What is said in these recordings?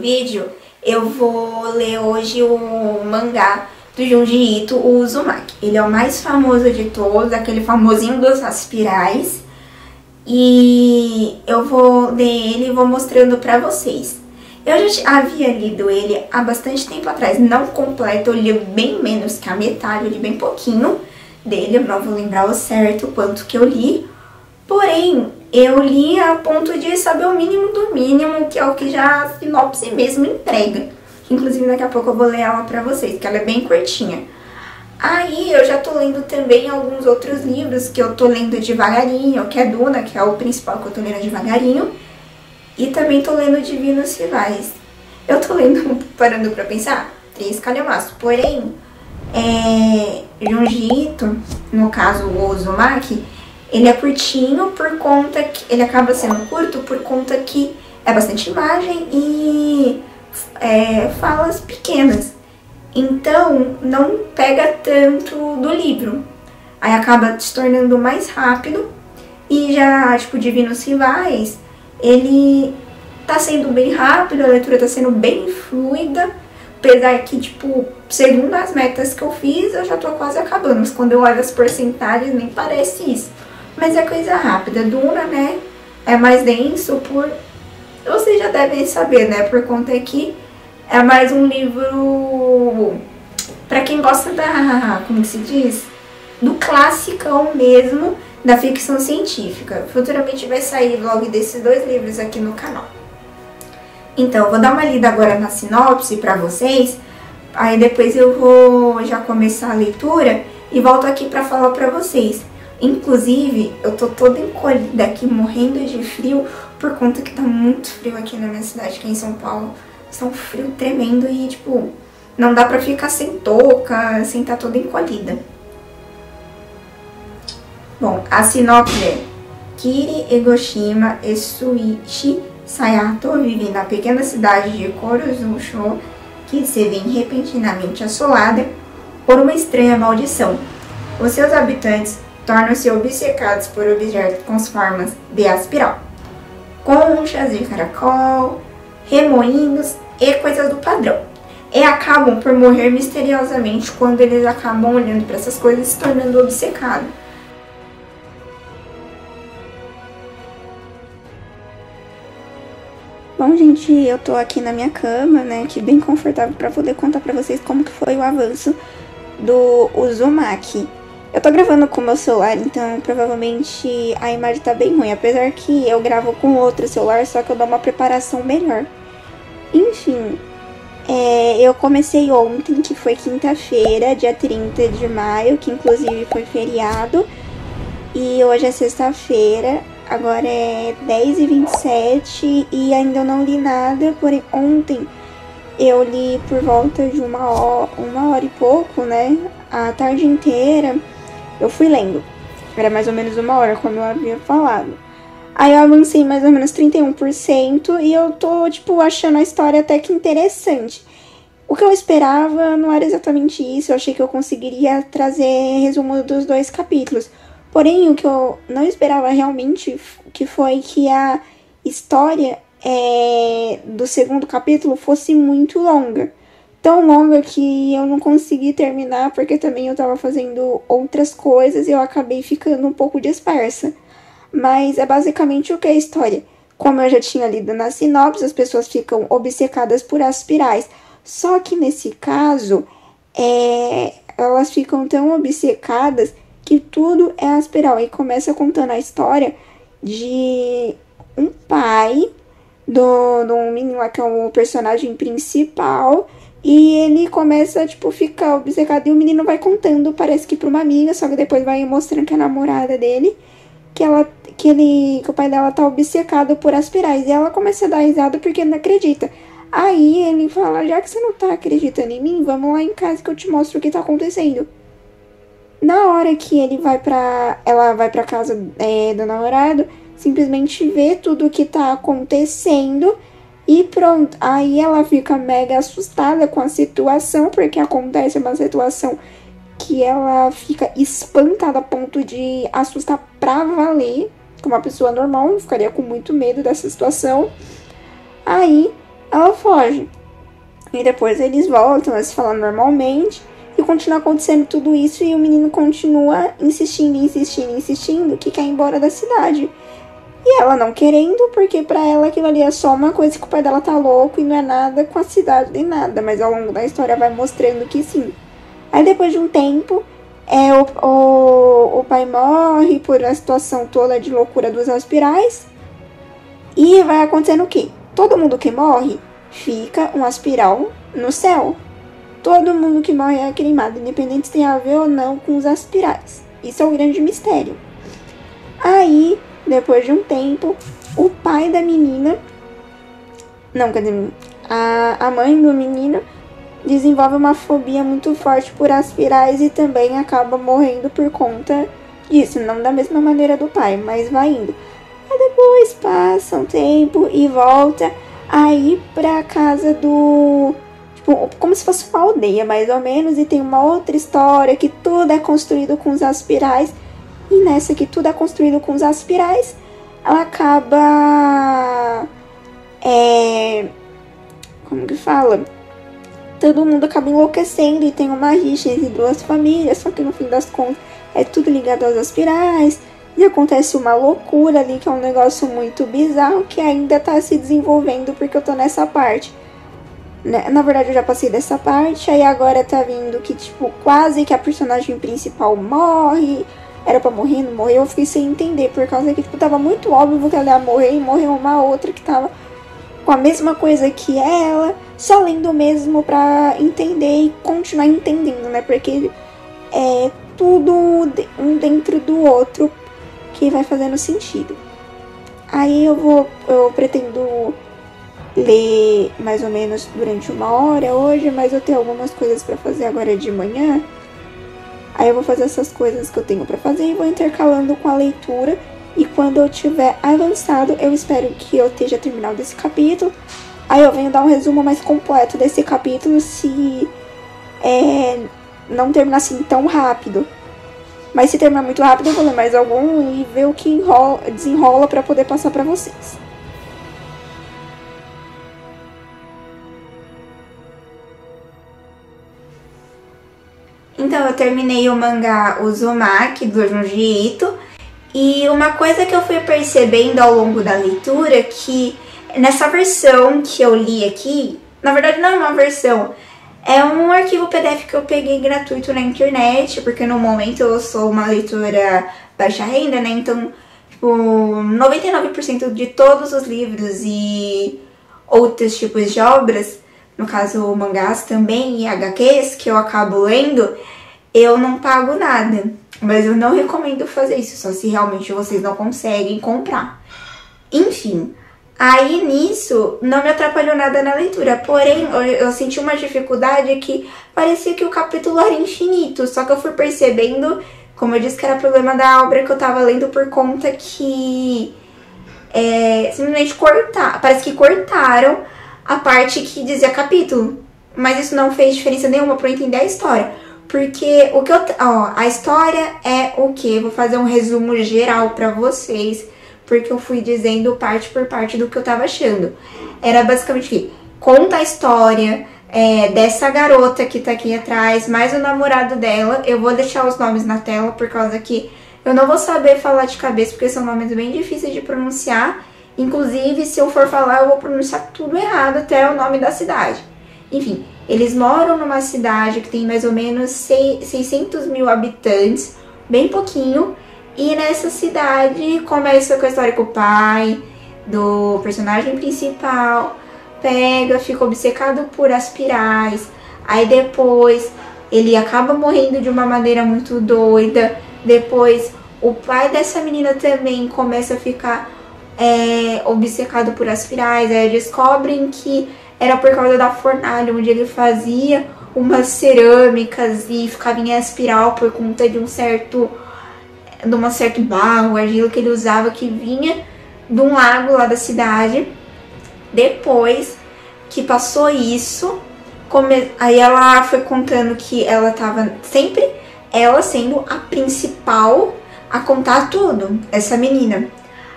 Vídeo, eu vou ler hoje o mangá do Junji Ito, o Uzumaki. Ele é o mais famoso de todos, aquele famosinho dos aspirais. E eu vou ler ele e vou mostrando pra vocês. Eu já havia lido ele há bastante tempo atrás, não completo, eu li bem menos que a metade, eu li bem pouquinho dele, eu não vou lembrar o certo quanto que eu li. Porém, eu li a ponto de saber o mínimo do mínimo, que é o que já a sinopse mesmo entrega. Inclusive, daqui a pouco eu vou ler ela pra vocês, que ela é bem curtinha. Aí, eu já tô lendo também alguns outros livros que eu tô lendo devagarinho, que é Duna, que é o principal que eu tô lendo devagarinho. E também tô lendo Divinos Rivais. Eu tô lendo, parando pra pensar, 3 calhamaços. Porém, Junji Ito, no caso o Uzumaki, ele é curtinho por conta que... Ele acaba sendo curto por conta que é bastante imagem e falas pequenas. Então, não pega tanto do livro. Aí acaba se tornando mais rápido. E já, tipo, Divinos Rivais, ele tá sendo bem rápido, a leitura tá sendo bem fluida. Apesar que, tipo, segundo as metas que eu fiz, eu já tô quase acabando. Mas quando eu olho as porcentagens, nem parece isso. Mas é coisa rápida. Duna, né, é mais denso por... Vocês já devem saber, né, por conta que é mais um livro pra quem gosta da... Como que se diz? Do classicão mesmo, da ficção científica. Futuramente vai sair logo desses 2 livros aqui no canal. Então, eu vou dar uma lida agora na sinopse pra vocês. Aí depois eu vou já começar a leitura e volto aqui pra falar pra vocês. Inclusive, eu tô toda encolhida aqui, morrendo de frio, por conta que tá muito frio aqui na minha cidade, aqui em São Paulo. Está um frio tremendo e, tipo, não dá pra ficar sem touca, sem estar toda encolhida. Bom, a sinopse é: Kiri Egoshima e Suichi Sayato vivem na pequena cidade de Koruzusho, que se vê repentinamente assolada por uma estranha maldição. Os seus habitantes tornam-se obcecados por objetos com formas de aspiral, conchas de caracol, remoinhos e coisas do padrão. E acabam por morrer misteriosamente quando eles acabam olhando para essas coisas e se tornando obcecados. Bom, gente, eu tô aqui na minha cama, né, aqui bem confortável para poder contar para vocês como que foi o avanço do Uzumaki. Eu tô gravando com o meu celular, então provavelmente a imagem tá bem ruim, apesar que eu gravo com outro celular, só que eu dou uma preparação melhor. Enfim, eu comecei ontem, que foi quinta-feira, dia 30 de maio, que inclusive foi feriado, e hoje é sexta-feira, agora é 10h27 e ainda eu não li nada, porém ontem eu li por volta de uma hora e pouco, né, a tarde inteira. Eu fui lendo, era mais ou menos 1 hora, como eu havia falado. Aí eu avancei mais ou menos 31% e eu tô, tipo, achando a história até que interessante. O que eu esperava não era exatamente isso, eu achei que eu conseguiria trazer resumo dos 2 capítulos. Porém, o que eu não esperava realmente que foi que a história do 2º capítulo fosse muito longa. Tão longa que eu não consegui terminar, porque também eu tava fazendo outras coisas e eu acabei ficando um pouco dispersa. Mas é basicamente o que é a história. Como eu já tinha lido na sinopse, as pessoas ficam obcecadas por aspirais. Só que nesse caso, elas ficam tão obcecadas que tudo é aspiral. E começa contando a história de um pai do menino lá que é o personagem principal. E ele começa, tipo, ficar obcecado. E o menino vai contando, parece que pra uma amiga, só que depois vai mostrando que é a namorada dele, que o pai dela tá obcecado por aspirais. E ela começa a dar risada porque não acredita. Aí ele fala: já que você não tá acreditando em mim, vamos lá em casa que eu te mostro o que tá acontecendo. Na hora que ela vai pra casa do namorado, simplesmente vê tudo o que tá acontecendo. E pronto, aí ela fica mega assustada com a situação, porque acontece uma situação que ela fica espantada a ponto de assustar pra valer. Como uma pessoa normal, ficaria com muito medo dessa situação. Aí ela foge. E depois eles voltam a se falar normalmente e continua acontecendo tudo isso e o menino continua insistindo que quer ir embora da cidade. E ela não querendo, porque pra ela aquilo ali é só uma coisa que o pai dela tá louco e não é nada com a cidade nem nada. Mas ao longo da história vai mostrando que sim. Aí depois de um tempo, o pai morre por a situação toda de loucura dos aspirais. E vai acontecendo o quê? Todo mundo que morre fica um aspiral no céu. Todo mundo que morre é queimado, independente se tem a ver ou não com os aspirais. Isso é um grande mistério. Aí, depois de um tempo, o pai da menina... Não, quer dizer, a mãe do menino desenvolve uma fobia muito forte por aspirais e também acaba morrendo por conta disso. Não da mesma maneira do pai, mas vai indo. Aí depois passa um tempo e volta aí pra casa do... Tipo, como se fosse uma aldeia, mais ou menos. E tem uma outra história que tudo é construído com os aspirais. E nessa que tudo é construído com os aspirais, ela acaba... Como que fala? Todo mundo acaba enlouquecendo e tem uma rixa entre duas famílias. Só que no fim das contas é tudo ligado aos aspirais. E acontece uma loucura ali, que é um negócio muito bizarro, que ainda tá se desenvolvendo, porque eu tô nessa parte. Na verdade, eu já passei dessa parte, aí agora tá vindo que, tipo, quase que a personagem principal morre. Era pra morrer, não morreu. Eu fiquei sem entender, por causa que, tipo, tava muito óbvio que ela ia morrer, e morreu uma outra que tava com a mesma coisa que ela, só lendo mesmo pra entender e continuar entendendo, né? Porque é tudo um dentro do outro, que vai fazendo sentido. Aí eu pretendo ler mais ou menos durante 1 hora hoje, mas eu tenho algumas coisas pra fazer agora de manhã. Aí eu vou fazer essas coisas que eu tenho pra fazer e vou intercalando com a leitura. E quando eu tiver avançado, eu espero que eu esteja terminado esse capítulo. Aí eu venho dar um resumo mais completo desse capítulo, se não terminar assim tão rápido. Mas se terminar muito rápido, eu vou ler mais algum e ver o que desenrola pra poder passar pra vocês. Então, eu terminei o mangá Uzumaki, do Junji Ito. E uma coisa que eu fui percebendo ao longo da leitura, que nessa versão que eu li aqui, na verdade não é uma versão, é um arquivo PDF que eu peguei gratuito na internet, porque no momento eu sou uma leitora baixa renda, né? Então, tipo, 99% de todos os livros e outros tipos de obras, no caso mangás também e HQs, que eu acabo lendo, eu não pago nada. Mas eu não recomendo fazer isso, só se realmente vocês não conseguem comprar. Enfim, aí nisso não me atrapalhou nada na leitura. Porém, eu senti uma dificuldade que parecia que o capítulo era infinito. Só que eu fui percebendo, como eu disse, que era problema da obra que eu tava lendo por conta que simplesmente parece que cortaram a parte que dizia capítulo. Mas isso não fez diferença nenhuma pra eu entender a história. Porque a história é o que? Vou fazer um resumo geral pra vocês, porque eu fui dizendo parte por parte do que eu tava achando. Era basicamente que conta a história dessa garota que tá aqui atrás, mais o namorado dela. Eu vou deixar os nomes na tela, por causa que eu não vou saber falar de cabeça, porque são nomes bem difíceis de pronunciar. Inclusive, se eu for falar, eu vou pronunciar tudo errado, até o nome da cidade. Enfim, eles moram numa cidade que tem mais ou menos 600 mil habitantes, bem pouquinho. E nessa cidade começa com a história que o pai do personagem principal fica obcecado por aspirais. Aí depois ele acaba morrendo de uma maneira muito doida. Depois o pai dessa menina também começa a ficar obcecado por aspirais. Aí descobrem que era por causa da fornalha, onde ele fazia umas cerâmicas e ficava em espiral por conta de um certo barro, argila que ele usava, que vinha de um lago lá da cidade. Depois que passou isso, aí ela foi contando que ela tava sempre, ela sendo a principal a contar tudo, essa menina.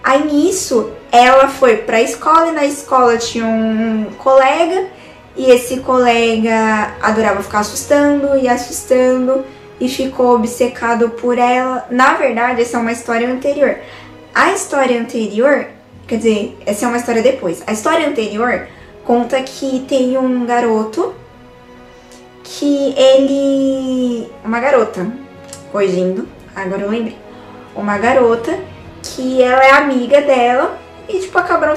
Aí nisso, ela foi pra escola e na escola tinha um colega e esse colega adorava ficar assustando e assustando e ficou obcecado por ela. Na verdade, essa é uma história anterior. A história anterior, quer dizer, essa é uma história depois. A história anterior conta que tem um garoto que ele... Uma garota, corrigindo, agora eu lembrei. Uma garota que ela é amiga dela e, tipo, acabaram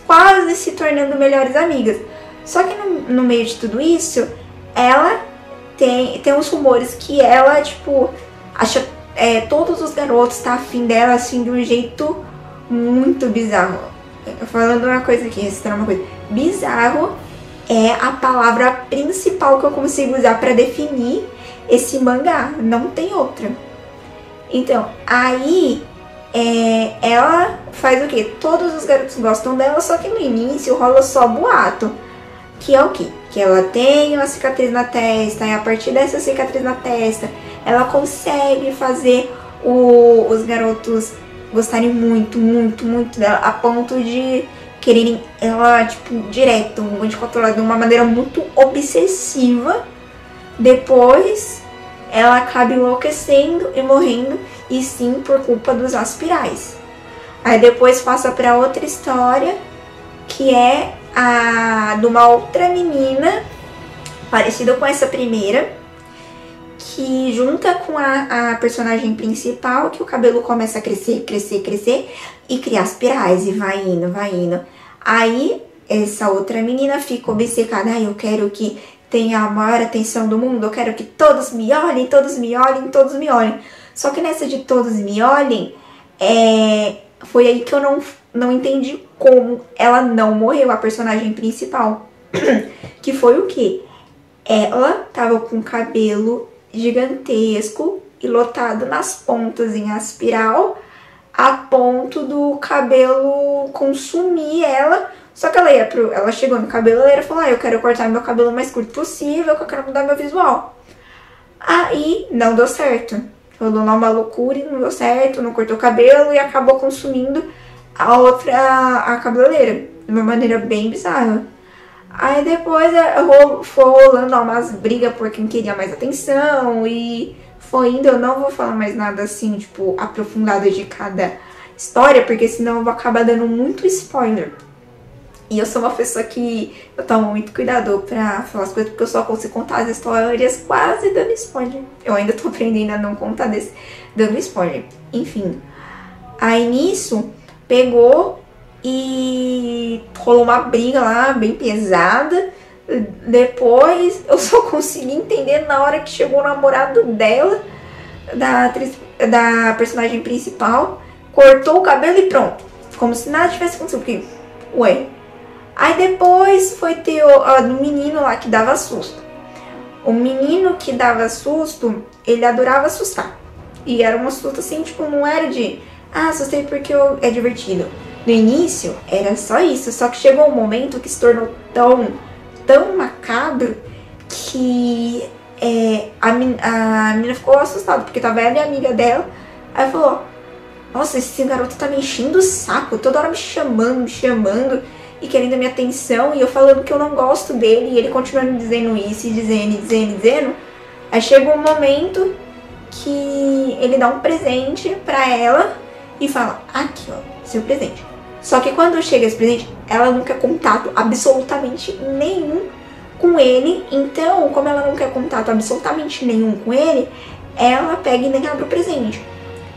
quase se tornando melhores amigas. Só que no meio de tudo isso, ela tem uns rumores que ela, tipo, acha todos os garotos tá afim dela, assim, de um jeito muito bizarro. Falando uma coisa aqui, recitando uma coisa. Bizarro é a palavra principal que eu consigo usar pra definir esse mangá. Não tem outra. Então, aí, ela faz o quê? Todos os garotos gostam dela, só que no início rola só boato. Que é o quê? Que ela tem uma cicatriz na testa, e a partir dessa cicatriz na testa, ela consegue fazer os garotos gostarem muito, muito, muito dela, a ponto de quererem ela, tipo, direto, de controlar de uma maneira muito obsessiva. Depois, ela acaba enlouquecendo e morrendo, e sim por culpa dos aspirais. Aí depois passa para outra história, que é a de uma outra menina, parecida com essa primeira, que junta com a personagem principal, que o cabelo começa a crescer, crescer, crescer, e criar aspirais, e vai indo, vai indo. Aí, essa outra menina fica obcecada, eu quero que tenha a maior atenção do mundo, eu quero que todos me olhem, todos me olhem, todos me olhem. Só que nessa de todos me olhem, foi aí que eu não entendi como ela não morreu, a personagem principal. Que foi o quê? Ela tava com o cabelo gigantesco e lotado nas pontas em aspiral, a ponto do cabelo consumir ela. Só que ela chegou no cabeleireiro e falou, eu quero cortar meu cabelo o mais curto possível, que eu quero mudar meu visual. Aí não deu certo. Rolou lá uma loucura e não deu certo, não cortou o cabelo e acabou consumindo a cabeleireira, de uma maneira bem bizarra. Aí depois foi rolando umas brigas por quem queria mais atenção e foi indo. Eu não vou falar mais nada assim, tipo, aprofundado de cada história, porque senão eu vou acabar dando muito spoiler. E eu sou uma pessoa que eu tomo muito cuidado pra falar as coisas, porque eu só consigo contar as histórias quase dando spoiler. Eu ainda tô aprendendo a não contar dando spoiler. Enfim. Aí nisso, pegou e rolou uma briga lá, bem pesada. Depois, eu só consegui entender na hora que chegou o namorado dela, da personagem principal, cortou o cabelo e pronto. Como se nada tivesse acontecido, porque, ué... Aí depois foi ter o menino lá que dava susto. O menino que dava susto, ele adorava assustar. E era um susto assim, tipo, não era de... assustei porque é divertido. No início, era só isso. Só que chegou um momento que se tornou tão macabro que a menina ficou assustada. Porque tava ela e a amiga dela. Aí falou, nossa, esse garoto tá me enchendo o saco. Toda hora me chamando. E querendo a minha atenção, e eu falando que eu não gosto dele, e ele continuando dizendo isso, e dizendo. Aí chega um momento que ele dá um presente pra ela e fala, aqui ó, seu presente. Só que quando chega esse presente, ela não quer contato absolutamente nenhum com ele. Então, como ela não quer contato absolutamente nenhum com ele, ela pega e nem abre o presente.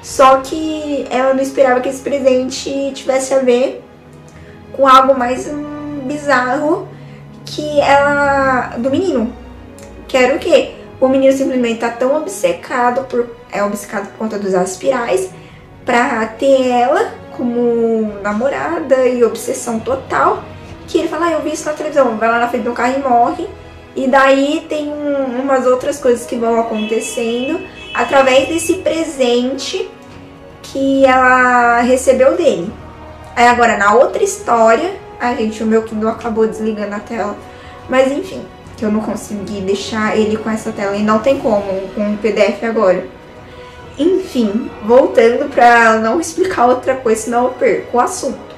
Só que ela não esperava que esse presente tivesse a ver com algo mais bizarro que do menino. Que era o quê? O menino simplesmente tá tão obcecado por conta dos aspirais pra ter ela como namorada e obsessão total, que ele fala, eu vi isso na televisão, vai lá na frente do carro e morre. E daí tem umas outras coisas que vão acontecendo através desse presente que ela recebeu dele. Aí agora, na outra história... gente, o meu Kindle acabou desligando a tela. Mas enfim, que eu não consegui deixar ele com essa tela. E não tem como, com o PDF agora. Enfim, voltando pra não explicar outra coisa, senão eu perco o assunto.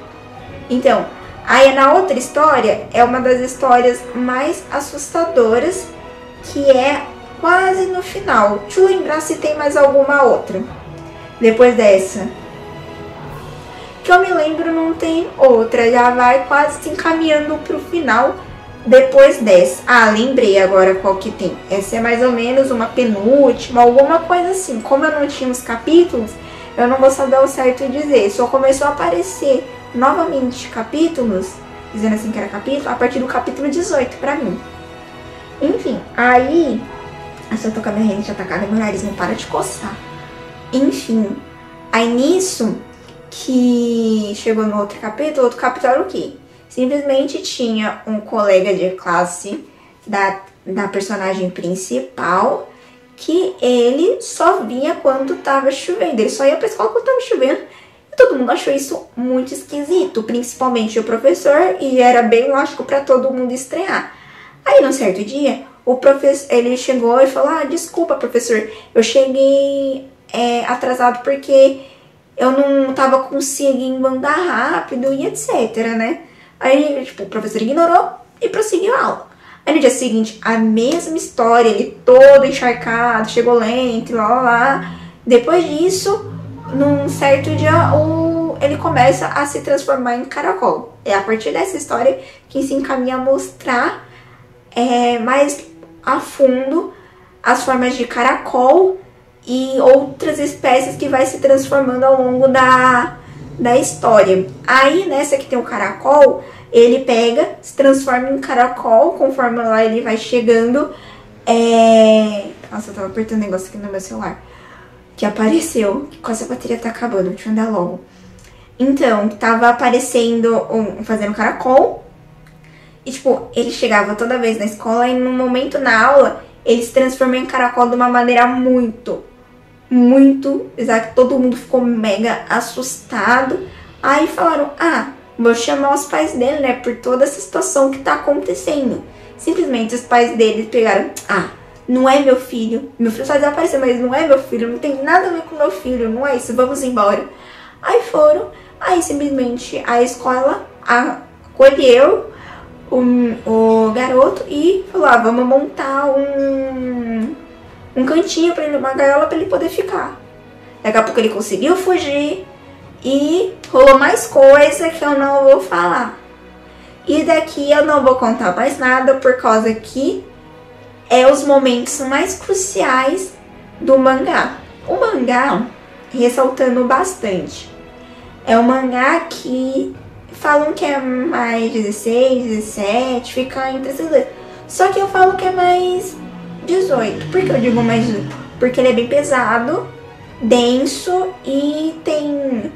Então, aí na outra história, é uma das histórias mais assustadoras, que é quase no final. Deixa eu lembrar se tem mais alguma outra depois dessa. Que eu me lembro, não tem outra, já vai quase se encaminhando pro final depois dessa. Ah, lembrei agora qual que tem. Essa é mais ou menos uma penúltima, alguma coisa assim. Como eu não tinha os capítulos, eu não vou saber ao certo dizer. Só começou a aparecer novamente capítulos, dizendo assim que era capítulo, a partir do capítulo 18 pra mim. Enfim, aí... Se eu tocar minha rede já tá cara, meu nariz não para de coçar. Enfim, aí nisso que chegou no outro capítulo era o quê? Simplesmente tinha um colega de classe da personagem principal que ele só vinha quando tava chovendo. Ele só ia pra escola quando tava chovendo. E todo mundo achou isso muito esquisito, principalmente o professor, e era bem lógico pra todo mundo estranhar. Aí, num certo dia, o professor, ele chegou e falou: desculpa, professor, eu cheguei atrasado porque eu não tava conseguindo andar rápido e etc, né? Aí, tipo, o professor ignorou e prosseguiu a aula. Aí, no dia seguinte, a mesma história, ele todo encharcado, chegou lento, lá. Depois disso, num certo dia, ele começa a se transformar em caracol. É a partir dessa história que se encaminha a mostrar mais a fundo as formas de caracol e outras espécies que vai se transformando ao longo da história. Aí, nessa que tem o caracol, ele pega, se transforma em caracol, conforme lá ele vai chegando. Nossa, eu tava apertando um negócio aqui no meu celular, que apareceu, que quase a bateria tá acabando, deixa eu andar logo. Então, tava aparecendo, fazendo caracol. E, tipo, ele chegava toda vez na escola e no momento na aula, ele se transformou em caracol de uma maneira muito, exato. Todo mundo ficou mega assustado. Aí falaram: vou chamar os pais dele, né, por toda essa situação que tá acontecendo. Simplesmente os pais dele pegaram: não é meu filho só desapareceu, mas não é meu filho, não tem nada a ver com meu filho, não é isso, vamos embora. Aí foram, aí simplesmente a escola acolheu o garoto e falou: vamos montar um cantinho pra ele, uma gaiola pra ele poder ficar. Daqui a pouco ele conseguiu fugir e rolou mais coisa que eu não vou falar. E daqui eu não vou contar mais nada, por causa que os momentos mais cruciais do mangá. O mangá, ressaltando bastante, é um mangá que falam que é mais 16, 17, fica entre esses dois. Só que eu falo que é mais 18. Por que eu digo mais 18? Porque ele é bem pesado, denso e tem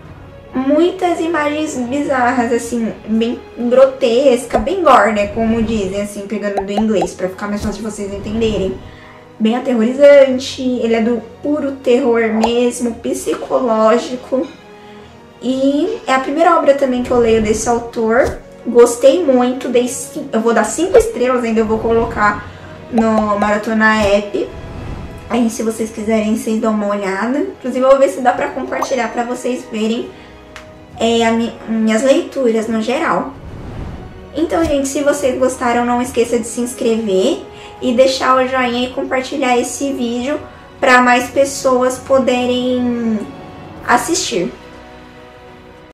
muitas imagens bizarras, assim, bem grotesca, bem gore, né, como dizem, assim, pegando do inglês, pra ficar mais fácil de vocês entenderem. Bem aterrorizante, ele é do puro terror mesmo, psicológico. E é a primeira obra também que eu leio desse autor. Gostei muito, eu vou dar 5 estrelas, ainda eu vou colocar no Maratona App. Aí, se vocês quiserem, vocês dão uma olhada. Inclusive, eu vou ver se dá pra compartilhar pra vocês verem minhas leituras no geral. Então, gente, se vocês gostaram, não esqueça de se inscrever e deixar o joinha e compartilhar esse vídeo para mais pessoas poderem assistir.